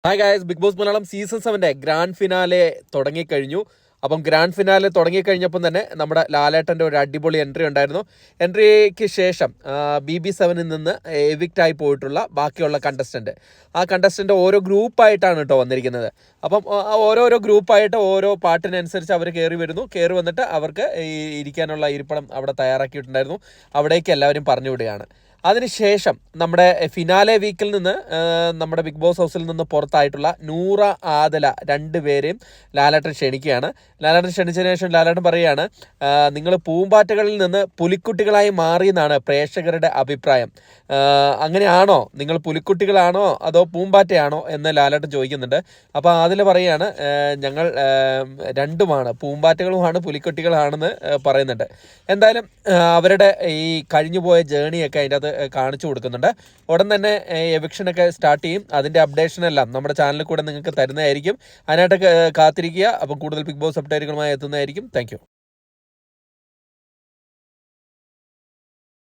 Hi guys, Bigg Boss Malayalam season 7 grand finale തുടങ്ങിക്കഴിഞ്ഞു. അപ്പം grand finale തുടങ്ങിക്കഴിഞ്ഞപ്പം തന്നെ നമ്മുടെ ലാലേട്ടൻ്റെ ഒരു അടിപൊളി എൻട്രി ഉണ്ടായിരുന്നു. എൻട്രിക്ക് ശേഷം BB7 നിന്ന് എവിക്റ്റായി പോയിട്ടുള്ള ബാക്കിയുള്ള കണ്ടസ്റ്റൻറ്റ്, ആ കണ്ടസ്റ്റൻ്റ് ഓരോ ഗ്രൂപ്പായിട്ടാണ് കേട്ടോ വന്നിരിക്കുന്നത്. അപ്പം ഓരോരോ ഗ്രൂപ്പായിട്ട് ഓരോ പാട്ടിനനുസരിച്ച് അവർ കയറി വന്നിട്ട് അവർക്ക് ഇരിക്കാനുള്ള ഇരിപ്പിടം അവിടെ തയ്യാറാക്കിയിട്ടുണ്ടായിരുന്നു. അവിടേക്ക് എല്ലാവരും പറഞ്ഞു വിടുകയാണ്. അതിനുശേഷം നമ്മുടെ ഫിനാലെ വീക്കിൽ നിന്ന് നമ്മുടെ ബിഗ് ബോസ് ഹൗസിൽ നിന്ന് പുറത്തായിട്ടുള്ള നൂറ, ആദല രണ്ടുപേരെയും ലാലേട്ടൻ ക്ഷണിക്കുകയാണ്. ലാലേട്ടൻ ക്ഷണിച്ചതിന് ശേഷം ലാലേട്ടൻ പറയുകയാണ്, നിങ്ങൾ പൂമ്പാറ്റകളിൽ നിന്ന് പുലിക്കുട്ടികളായി മാറിയെന്നാണ് പ്രേക്ഷകരുടെ അഭിപ്രായം. അങ്ങനെയാണോ? നിങ്ങൾ പുലിക്കുട്ടികളാണോ അതോ പൂമ്പാറ്റയാണോ എന്ന് ലാലേട്ടൻ ചോദിക്കുന്നുണ്ട്. അപ്പോൾ അതിൽ പറയുകയാണ്, ഞങ്ങൾ രണ്ടുമാണ്, പൂമ്പാറ്റകളുമാണ് പുലിക്കുട്ടികളാണെന്ന് പറയുന്നുണ്ട്. എന്തായാലും അവരുടെ ഈ കഴിഞ്ഞുപോയ ജേണിയൊക്കെ അതിൻ്റെ അത് കാണിച്ചു കൊടുക്കുന്നുണ്ട്. ഉടൻ തന്നെ എവിക്ഷനൊക്കെ സ്റ്റാർട്ട് ചെയ്യും. അതിൻ്റെ അപ്ഡേഷനെല്ലാം നമ്മുടെ ചാനലിൽ കൂടെ നിങ്ങൾക്ക് തരുന്നതായിരിക്കും. അതിനായിട്ട് കാത്തിരിക്കുക. അപ്പം കൂടുതൽ ബിഗ് ബോസ് അപ്ഡേറ്റുകളുമായി എത്തുന്നതായിരിക്കും. താങ്ക്